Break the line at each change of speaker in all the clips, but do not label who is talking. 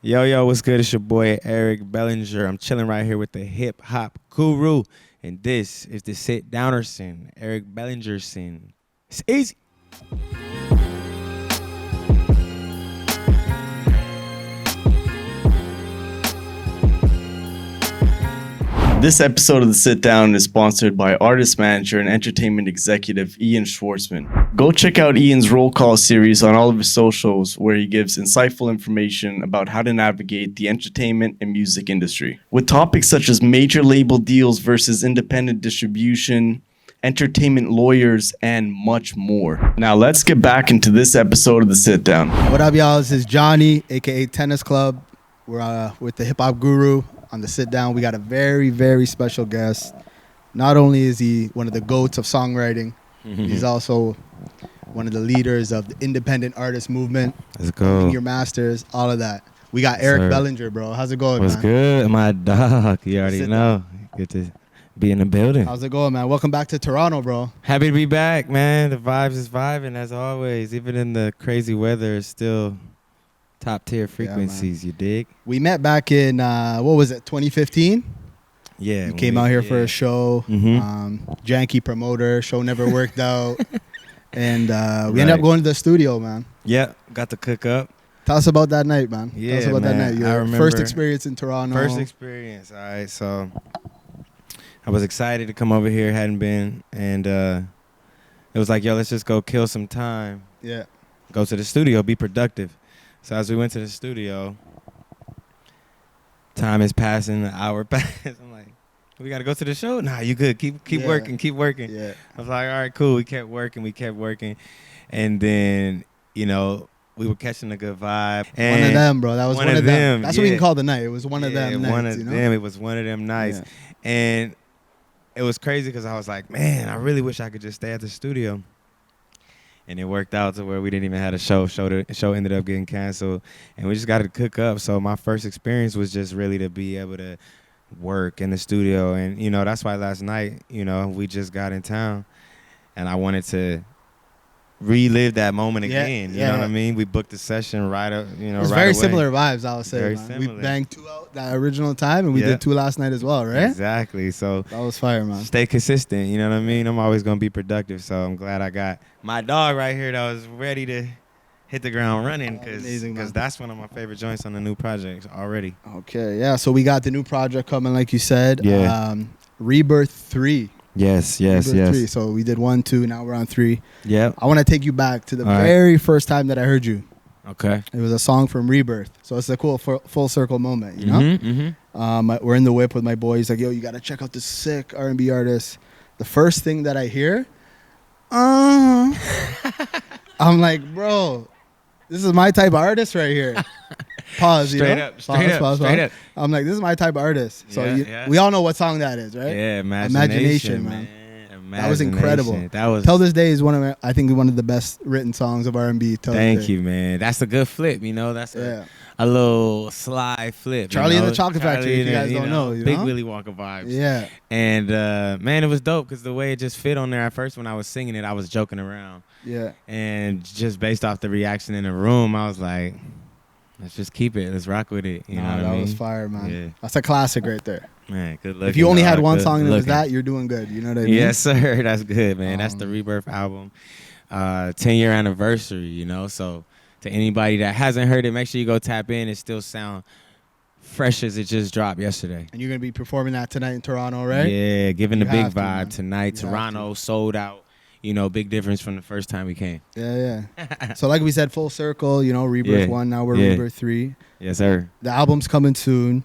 Yo, yo, what's good? It's your boy Eric Bellinger. I'm chilling right here with the hip hop guru, and this is the sit downerson, Eric Bellingerson. It's easy.
This episode of The Sit Down is sponsored by artist manager and entertainment executive Ian Schwartzman. Go check out Ian's roll call series on all of his socials, where he gives insightful information about how to navigate the entertainment and music industry. With topics such as major label deals versus independent distribution, entertainment lawyers, and much more. Now let's get back into this episode of The Sit Down.
What up, y'all? This is Johnny, aka Tennisxclub. We're with the hip hop guru. On the sit down, we got a very, very special guest. Not only is he one of the GOATs of songwriting, he's also one of the leaders of the independent artist movement.
Let's go.
Your masters, all of that. We got Eric Bellinger, bro. How's it going,
What's
man?
good? My dog. You already know. Good to be in the building.
How's it going, man? Welcome back to Toronto, bro.
Happy to be back, man. The vibes is vibing as always. Even in the crazy weather, it's still top tier frequencies, you dig?
We met back in, what was it, 2015?
Yeah.
You came out here for a show. Janky promoter. Show never worked out. And we ended up going to the studio, man.
Yeah, got to cook up.
Tell us about that night, man.
Yeah,
Tell us about
man.
that night. Your
I remember
first experience in Toronto.
First experience, all right. So I was excited to come over here, hadn't been. And it was like, yo, let's just go kill some time.
Yeah.
Go to the studio, be productive. So as we went to the studio, time is passing, an hour passed. I'm like, we got to go to the show? Nah, you good. Keep working, keep working.
Yeah.
I was like, all right, cool. We kept working. And then, you know, we were catching a good vibe. And
one of them, bro. That was one of them. That's what we
yeah.
can call the night. It was one of them nights,
one of
you know?
them. It was one of them nights.
Yeah.
And it was crazy because I was like, man, I really wish I could just stay at the studio. And it worked out to where we didn't even have a show. Show ended up getting canceled. And we just got to cook up. So my first experience was just really to be able to work in the studio. And, you know, that's why last night, you know, we just got in town. And I wanted to relive that moment again. You know what I mean? We booked the session right up, you know,
it was
right
very
away.
similar vibes, I would say.
Very
Man.
similar.
We banged 2 out that original time, and we did 2 last night as well, right?
Exactly. So
that was fire, man.
stay consistent. You know what I mean? I'm always going to be productive. So I'm glad I got my dog right here that was ready to hit the ground running because that's one of my favorite joints on the new project already.
Okay, yeah. So we got the new project coming, like you said.
Yeah.
Rebirth 3.
Yes.
Rebirth 3. So we did 1, 2, now we're on 3.
Yeah.
I want to take you back to the very first time that I heard you.
Okay.
It was a song from Rebirth. So it's a cool full circle moment, you know? We're in the whip with my boy. He's like, yo, you got to check out this sick R&B artist. The first thing that I hear, I'm like, bro, this is my type of artist right here. Pause,
straight up.
I'm like, this is my type of artist. So we all know what song that is, right?
Yeah, Imagination, man.
That was incredible.
That was
Till this day is one of the best written songs of R&B.
Thank you, man. That's a good flip, you know. That's a little sly flip.
Charlie and the Chocolate Factory, if you guys don't know.
Big Willy Wonka vibes.
Yeah.
And, man, it was dope because the way it just fit on there. At first, when I was singing it, I was joking around.
Yeah.
And just based off the reaction in the room, I was like, let's just keep it. Let's rock with it. You know what I mean?
That was fire, man.
Yeah.
That's a classic right there.
Man, good looking.
If you only had one song and it was that, you're doing good. You know what I mean?
Yes, sir. That's good, man. That's the Rebirth album. 10-year anniversary, you know. So to anybody that hasn't heard it, make sure you go tap in. It still sound fresh as it just dropped yesterday.
And you're going to be performing that tonight in Toronto, right?
Yeah, giving the big vibe tonight. Toronto sold out. You know, big difference from the first time we came.
Yeah. So like we said, full circle, you know, Rebirth 1, now we're Rebirth 3.
Yes, sir.
The album's coming soon.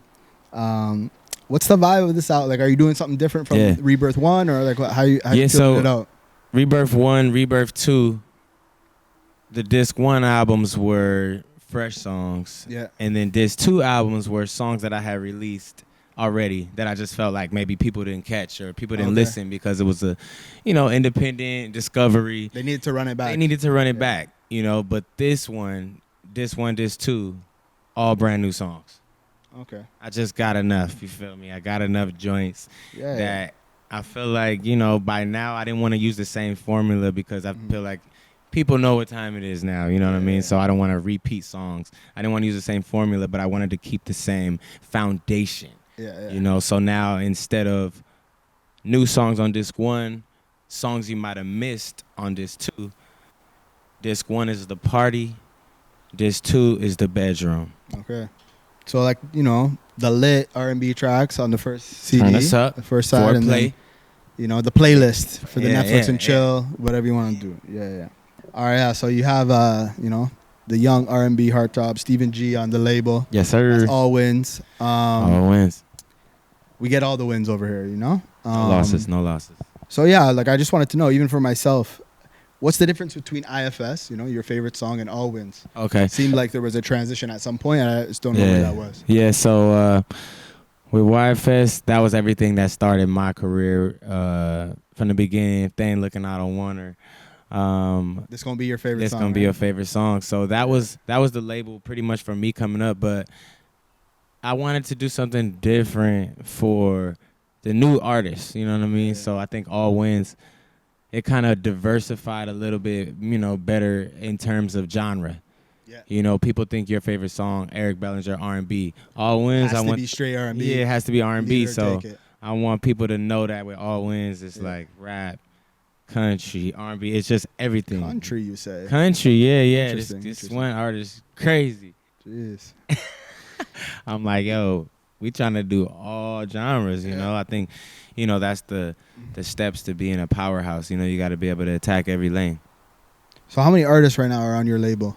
What's the vibe of this out? Like, are you doing something different from Rebirth 1 or like how you feeling it out?
Rebirth 1, Rebirth 2, the disc 1 albums were fresh songs.
Yeah.
And then disc 2 albums were songs that I had released already that I just felt like maybe people didn't catch or people didn't listen because it was a, you know, independent discovery.
They needed to run it back.
You know, but this 2, all brand new songs.
Okay.
I just got enough, you feel me? I got enough joints that I feel like, you know, by now I didn't want to use the same formula because I feel like people know what time it is now. You know what I mean?
Yeah.
So I don't want to repeat songs. I didn't want to use the same formula, but I wanted to keep the same foundation.
Yeah.
You know, so now instead of new songs on disc 1, songs you might have missed on disc 2, disc 1 is the party, disc 2 is the bedroom.
Okay. So like, you know, the lit R&B tracks on the first CD,
Turn us up,
the first side, and
foreplay.
then, you know, the playlist for the
Yeah,
Netflix
yeah,
and chill, whatever you want to do. Yeah. All right, yeah. So you have, you know, the young R&B heartthrob Stephen G on the label.
Yes, sir.
That's All Wins.
All wins.
We get all the wins over here, you know?
No losses, no losses.
So yeah, like I just wanted to know, even for myself, what's the difference between IFS, you know, your favorite song, and All Wins?
Okay.
It seemed like there was a transition at some point, and I just don't know where that was.
Yeah, so with YFS, that was everything that started my career from the beginning. If they ain't looking out on Warner,
This gonna be your favorite
it's
song,
gonna be
right?
your favorite song. So that was the label pretty much for me coming up, but I wanted to do something different for the new artists, you know what I mean?
Yeah.
So I think All Wins, it kind of diversified a little bit, you know, better in terms of genre.
Yeah.
You know, people think your favorite song, Eric Bellinger, R&B. All Wins,
Has
I
to
want
be straight R&B.
Yeah, it has to be R&B.
Leave it or
So
take it.
I want people to know that with All Wins, it's
Yeah.
like rap, country, R&B. It's just everything.
Country, you say?
Country, yeah. This
Interesting.
one artist, crazy.
Jeez.
I'm like, yo, we trying to do all genres, you know? I think, you know, that's the steps to being a powerhouse. You know, you got to be able to attack every lane.
So how many artists right now are on your label?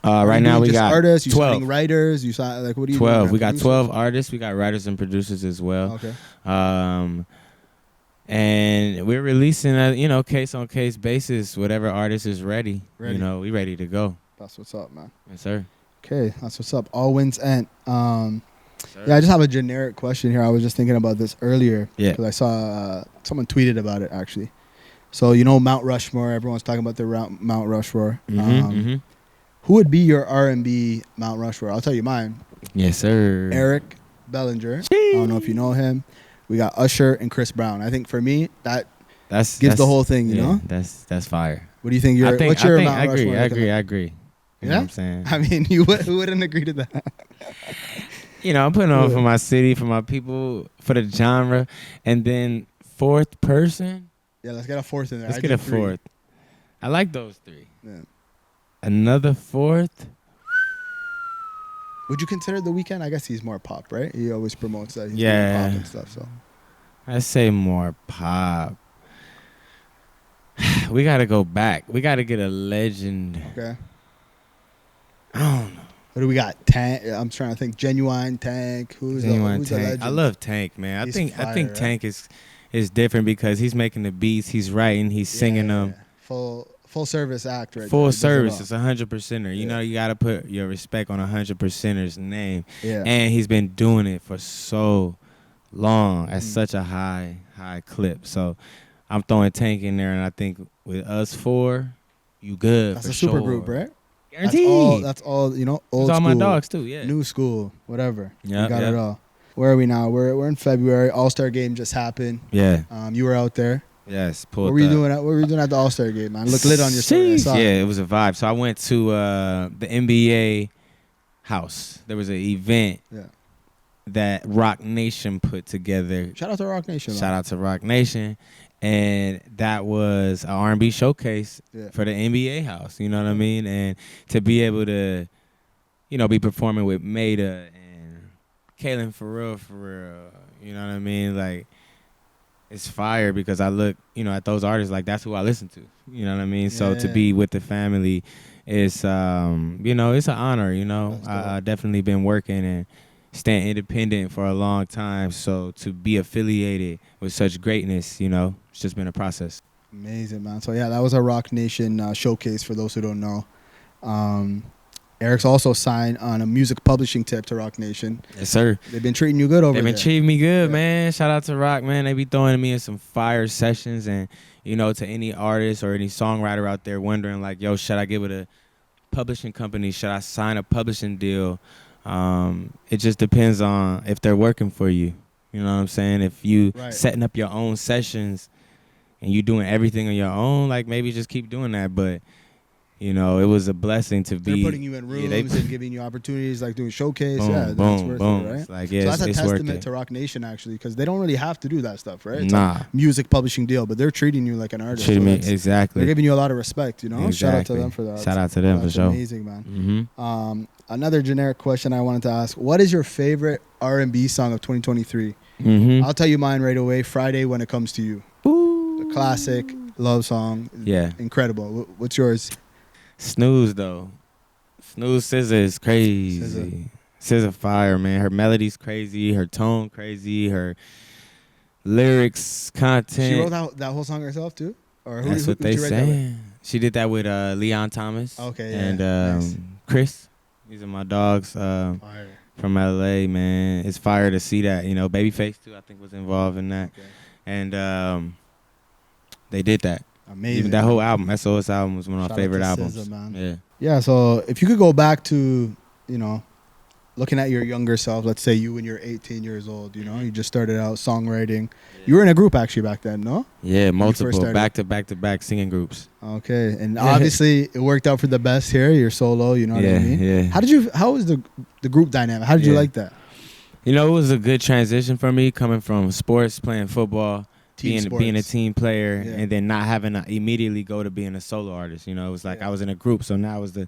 Right now we
just
got
artists. You
12.
signing writers. You sign like what do you?
12.
doing?
We got
Producers?
12 artists. We got writers and producers as well.
Okay.
And we're releasing, you know, case on case basis. Whatever artist is ready. You know, we ready to go.
That's what's up, man.
Yes, sir.
Okay, that's what's up. All Wins Ent. Yeah, I just have a generic question here. I was just thinking about this earlier.
Yeah.
Because I saw someone tweeted about it actually. So you know Mount Rushmore. Everyone's talking about the Mount Rushmore. Who would be your R&B Mount Rushmore? I'll tell you mine.
Yes, sir.
Eric Bellinger. I don't know if you know him. We got Usher and Chris Brown. I think for me that
That's
gives the whole thing. You know.
That's fire.
What do you think? What's your Mount Rushmore?
I agree. You know what I'm saying?
I mean, who wouldn't agree to that?
You know, I'm putting on for my city, for my people, for the genre, and then fourth person.
Yeah, let's get a fourth in there.
Let's
I
get
did
a
three.
fourth. I like those three.
Yeah.
Another fourth.
Would you consider The Weeknd? I guess he's more pop, right? He always promotes that. He's
Yeah.
more pop and stuff. So
I say more pop. We gotta go back. We gotta get a legend.
okay.
I don't know.
What do we got? Tank. I'm trying to think. Genuine Tank. Who's
Genuine
the
Tank.
legend?
I love Tank, man. I
He's
think
fire, right?
Tank is different because he's making the beats, he's writing, he's singing them.
Full service act, right?
Full
there. He does it
service.
all.
It's 100%er. You know, you gotta put your respect on 100%er's name.
Yeah.
And he's been doing it for so long at such a high clip. So I'm throwing Tank in there, and I think with us four, you good.
That's
for
a super
sure.
group, right?
Guaranteed.
That's all. You know, old
It's all
school,
my dogs too. Yeah.
new school, whatever.
Yep,
You got
yep.
it all. Where are we now? We're in February. All-Star game just happened.
Yeah.
You were out there.
Yes.
What were you doing? What were you doing at the All-Star game, man? Look lit on your story. I saw
Yeah,
it.
it was a vibe. So I went to the NBA house. There was an event
Yeah.
that Rocnation put together.
Shout out to Rocnation.
Shout out to Rocnation. And that was an R&B showcase for the NBA house. You know what I mean? And to be able to, you know, be performing with Maida and Kaylin for real. You know what I mean? Like, it's fire because I look, you know, at those artists like that's who I listen to. You know what I mean? So to be with the family is, you know, it's an honor. You know, I definitely been working and staying independent for a long time. So to be affiliated with such greatness, you know, it's just been a process.
Amazing, man. So yeah, that was a Rocnation showcase for those who don't know. Eric's also signed on a music publishing tip to Rocnation.
Yes, sir.
They've been treating you good over there.
They've been treating me good,
Yeah.
man. Shout out to Rock, man. They be throwing me in some fire sessions. And, you know, to any artist or any songwriter out there wondering, like, yo, should I get with a publishing company? Should I sign a publishing deal? It just depends on if they're working for you. You know what I'm saying? If you setting up your own sessions and you doing everything on your own, like maybe just keep doing that. But you know, it was a blessing to
They're
be
putting you in rooms and giving you opportunities, like doing showcase.
boom,
Yeah, that's
boom,
worth
boom.
it, right?
It's like,
So
yeah,
that's a
it's worth
testament
it.
to Rocnation, actually, because they don't really have to do that stuff, right? It's
Nah.
a music publishing deal, but they're treating you like an artist.
Treat
so
me
that's-
exactly.
They're giving you a lot of respect, you know? Shout out to
Exactly.
them for that.
Shout out to them for
That's
sure.
amazing, man.
Mm-hmm.
Another generic question I wanted to ask. What is your favorite R&B song of 2023?
Mm-hmm.
I'll tell you mine right away. Friday, When It Comes to You. The classic love song.
Yeah.
Incredible. What's yours?
Snooze though. Snooze SZA is crazy. SZA fire, man. Her melody's crazy. Her tone crazy. Her lyrics, content.
She wrote that whole song herself too? Or
That's what they
who'd you write that with?
saying. She did that with Leon Thomas.
Okay, yeah.
And
Nice.
Chris. These are my dogs
Fire.
from LA, man. It's fire to see that. You know, Babyface too, I think, was involved in that.
Okay.
And they did that.
Amazing.
Even that whole album, SOS album, was one of
Shout
my
out
favorite
to
albums.
SZA, man.
Yeah.
Yeah, so if you could go back to, you know, looking at your younger self, let's say you when you're 18 years old, you know, you just started out songwriting. You were in a group actually back then, no?
Yeah,
first
multiple
started?
back-to-back singing groups.
Okay, and obviously it worked out for the best here. You're solo, you know what I mean?
Yeah.
How was the group dynamic? How did you
Yeah.
like that?
You know, it was a good transition for me coming from sports, playing football, being a
sports.
team player,
Yeah.
and then not having to immediately go to being a solo artist. You know, it was like
Yeah.
I was in a group, so now it was the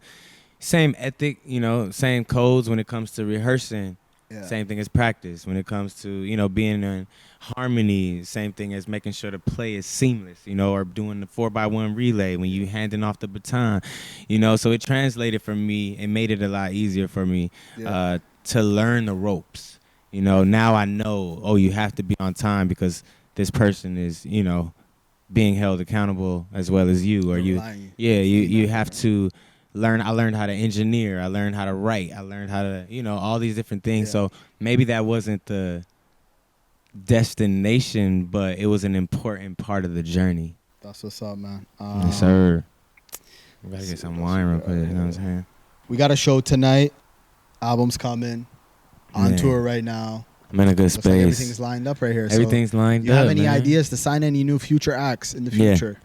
same ethic, you know, same codes when it comes to rehearsing.
Yeah.
Same thing as practice when it comes to, you know, being in harmony. Same thing as making sure the play is seamless, you know, or doing the 4x1 relay when you handing off the baton, you know. So it translated for me. It made it a lot easier for me
Yeah.
to learn the ropes. You know, now I know, oh, you have to be on time because this person is, you know, being held accountable as well as you, or you.
Relying.
Yeah, you have to learn. I learned how to engineer. I learned how to write. I learned how to, you know, all these different things.
Yeah.
So maybe that wasn't the destination, but it was an important part of the journey.
That's what's up, man.
Yes, sir. We gotta get some wine real quick. You know what I'm saying?
We got a show tonight. Album's coming. On
Man.
tour right now.
I'm in a good
Looks like
space.
everything's lined up right here.
Everything's lined
so,
up.
you have any
man.
ideas to sign any new future acts in the
Yeah.
future?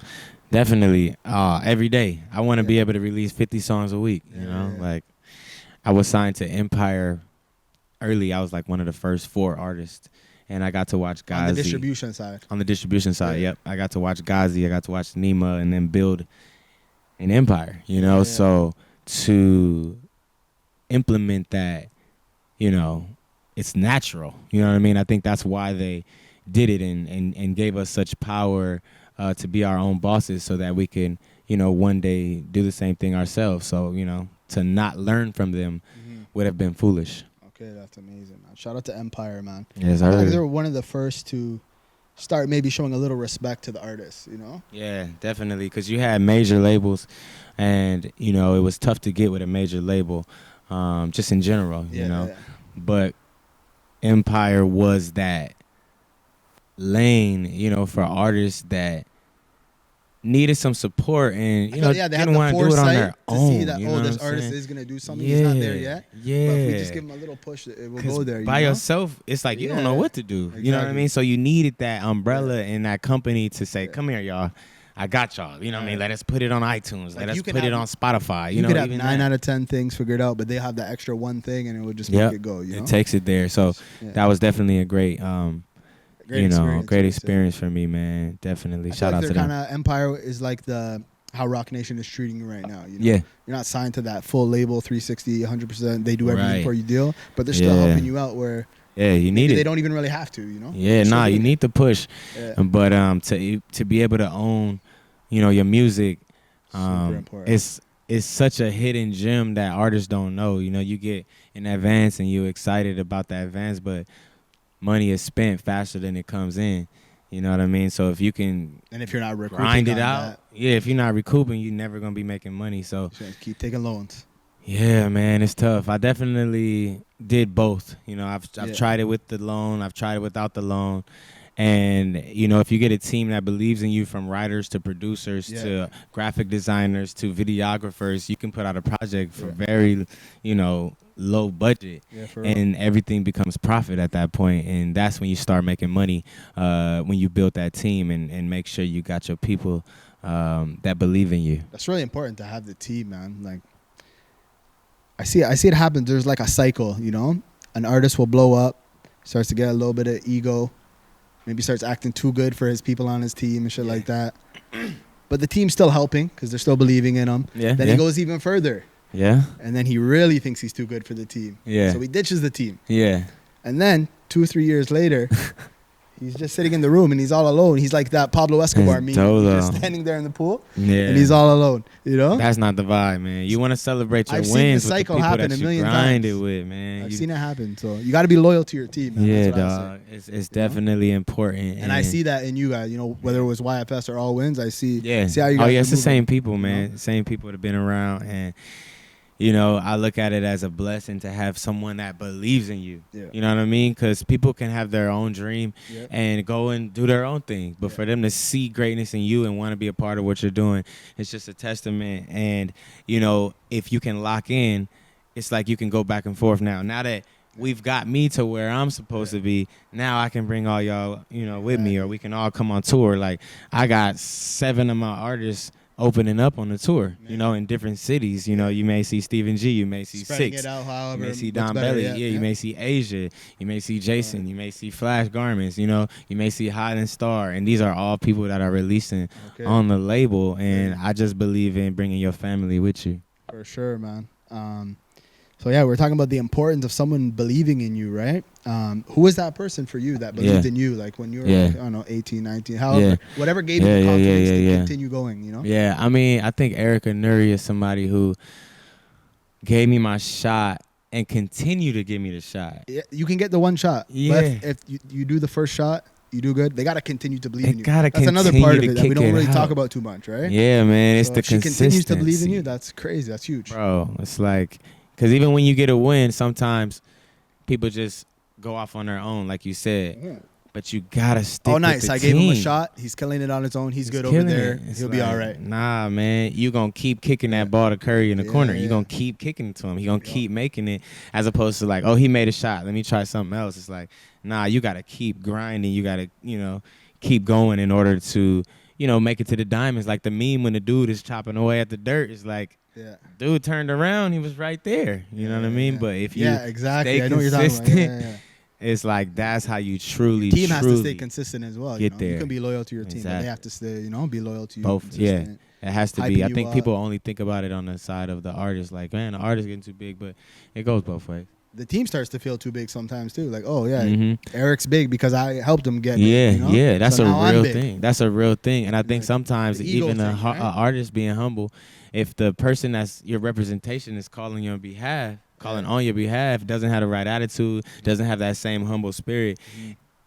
Definitely. Every day. I want to be
Yeah.
able to release 50 songs a week. You know,
Yeah.
like I was signed to Empire early. I was like one of the first 4 artists, and I got to watch Gazi.
On the distribution side.
On the distribution side,
Yeah.
yep. I got to watch Gazi. I got to watch Nima, and then build an empire. You know,
Yeah.
so to implement that, you know, it's natural. You know what I mean? I think that's why they did it and gave us such power to be our own bosses so that we can, you know, one day do the same thing ourselves. So, you know, to not learn from them would have been foolish.
Okay, that's amazing, man. Shout out to Empire, man.
Yes,
I
I
think they were one of the first to start maybe showing a little respect to the artists, you know?
Yeah, definitely. Because you had major labels, and, you know, it was tough to get with a major label, just in general, you know.
Yeah.
But Empire was that lane, you know, for artists that needed some support and, you know,
they had
didn't want to do it on their
to
own.
see that,
you know
this
what I'm
artist
saying?
is going to do something. He's not there yet.
Yeah.
But if we just give him a little push, it will
'Cause
go there.
by
you know?
yourself, it's like you don't
Yeah.
know what to do. You know what I
Exactly.
mean? So you needed that umbrella and that company to say, come here, y'all. I got y'all. You know what I mean? Let us put it on iTunes.
Like,
Let us
you
put
could
it
have-
on Spotify.
You
know,
could have
even
9
that.
out of 10 things figured out, but they have that extra one thing, and it would just
Yep.
make it go. You know?
It takes it there. So
Yeah.
that was definitely a great,
Great
you know,
experience,
great
I would say.
experience for me, man. Definitely.
I feel
Shout
like
out
they're
to them.
kind of Empire is like how Rocnation is treating you right now. You know?
Yeah.
You're not signed to that full label, 360, 100%. They do everything
Right.
for you deal, but they're still
Yeah.
helping you out where
Yeah, you need
maybe
it.
they don't even really have to. You know?
Yeah,
They're still
nah, you
doing it.
need to push.
Yeah.
But to be able to own, you know, your music,
Super important.
it's such a hidden gem that artists don't know. You know, you get in advance and you're excited about the advance, but money is spent faster than it comes in. You know what I mean? So if you can
And if you're not recouping
grind it
on
out, yeah, if you're not recouping, you're never gonna be making money. So
that, just keep taking loans.
yeah, man, it's tough. I definitely did both. You know, I've
Yeah.
tried it with the loan. I've tried it without the loan. And, you know, if you get a team that believes in you, from writers to producers to graphic designers to videographers, you can put out a project for very, you know, low budget.
Yeah, for real.
And everything becomes profit at that point. And that's when you start making money, when you build that team and make sure you got your people that believe in you.
That's really important to have the team, man. Like, I see it happen. There's like a cycle, you know. An artist will blow up, starts to get a little bit of ego, maybe starts acting too good for his people on his team and shit like that. But the team's still helping because they're still believing in him.
Yeah.
Then he goes even further.
Yeah.
And then he really thinks he's too good for the team.
Yeah.
So he ditches the team.
Yeah.
And then 2-3 years later, he's just sitting in the room and he's all alone. He's like that Pablo Escobar meme. He's just standing there in the pool and he's all alone. You know?
That's not the vibe, man. You want to celebrate your
I've seen
wins
the
with the
cycle
people
happen
that
a
you
million
grinded
times.
with, man.
I've seen it happen. So you got to be loyal to your team, man.
Yeah,
That's what I say.
dog. It's definitely important.
And I see that in you guys. You know, whether it was YFS or All Wins, I see. See how you guys
Oh, yeah, it's the
moving,
same people, man.
you know?
Same people that have been around. And, you know, I look at it as a blessing to have someone that believes in you.
Yeah.
You know what I mean? Because people can have their own dream
Yep.
and go and do their own thing. But for them to see greatness in you and want to be a part of what you're doing, it's just a testament. And, you know, if you can lock in, it's like you can go back and forth now. Now that we've got me to where I'm supposed to be, now I can bring all y'all, you know, with me, or we can all come on tour. Like, I got 7 of my artists opening up on the tour, you know, in different cities. You know, you may see Stephen G, you may see
Spreading
Six,
it out however
you may see
looks
Don
better,
Belly, you may see Asia, you may see Jason, you may see Flash Garments, you know, you may see Hot and Star, and these are all people that are releasing on the label, and I just believe in bringing your family with you.
For sure, man. So yeah, we're talking about the importance of someone believing in you, right? Who was that person for you that believed in you? Like when you were, like, I don't know, 18, 19, however, whatever gave you the confidence to continue going, you know?
Yeah, I mean, I think Eric Bellinger is somebody who gave me my shot and continue to give me the shot.
Yeah, you can get the one shot.
Yeah.
But if you do the first shot, you do good, they got to continue to believe
They
in you.
gotta
That's another
continue
part of
to
it that we
kick
don't
it
really
out.
talk about too much, right?
Yeah, man, it's
So
the
if she
consistency.
continues to believe in you, that's crazy. That's huge.
Bro, it's like, because even when you get a win, sometimes people just go off on their own, like you said. But you gotta stick
Oh,
with
nice.
the
I gave him a
team.
shot. He's killing it on his own. He's good
killing
over there.
it. It's
He'll be
like,
all right.
Nah, man, you gonna keep kicking that ball to Curry in the corner. You
yeah.
gonna keep kicking it to him. He gonna keep making it, as opposed to like, oh, he made a shot, let me try something else. It's like, nah, you gotta keep grinding. You gotta, you know, keep going in order to, you know, make it to the diamonds. Like the meme when the dude is chopping away at the dirt, it's like, dude turned around, he was right there. You know what I mean? But if you
exactly.
stay
I know what you're talking about.
consistent, it's like that's how you truly,
Your team has to
truly
stay consistent as well.
get
You know?
there.
You can be loyal to your team, but
Exactly.
they have to stay, you know, be loyal to you.
Both, yeah.
consistent.
It has to
Hyping
be. I
you
think
up.
people only think about it on the side of the artist. Like, man, the artist getting too big, but it goes both ways.
The team starts to feel too big sometimes too. Like, oh yeah,
Mhm.
Eric's big because I helped him get
Yeah,
big. You know?
yeah, that's
So
a
now I'm
real
big.
thing. That's a real thing, and I think
Like,
sometimes
the ego
even a
thing, right?
artist being humble, if the person that's your representation is calling on your behalf, doesn't have the right attitude, doesn't have that same humble spirit,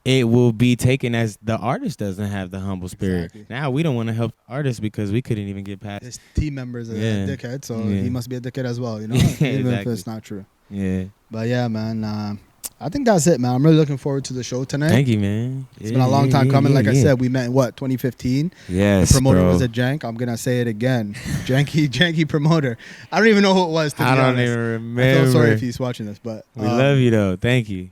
it will be taken as the artist doesn't have the humble spirit.
Exactly.
Now we don't want to help artists because we couldn't even get past.
His team members are
Yeah.
a dickhead, so
Yeah.
he must be a dickhead as well. You know,
Yeah,
even if
exactly.
it's not true.
Yeah.
But yeah, man. I think that's it, man. I'm really looking forward to the show tonight.
Thank you, man.
It's been a long time coming. Like I said, we met in 2015.
Yes,
The promoter
bro.
was a jank. I'm gonna say it again. janky promoter. I don't even know who it was. To be
I don't
honest.
even
I
remember.
feel sorry if he's watching this, but
We love you though. Thank you.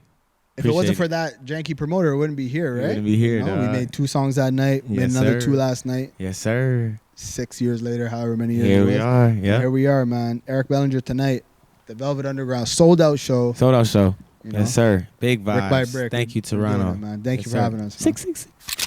If it wasn't
Appreciate
for that janky promoter, it wouldn't be here, right?
wouldn't be here,
You know, we
dog.
made 2 songs that night. Made
Yes,
another
sir.
2 last night.
Yes, sir.
6 years later, however many years.
Here
it
we
was.
are.
And
Yeah.
here we are, man. Eric Bellinger tonight. The Velvet Underground sold out show.
Sold out show.
You know?
Yes, sir. Big vibes.
Brick by brick.
Thank you,
We're doing
Toronto.
it, man. Thank
Yes,
you for
sir.
having us. Man.
666.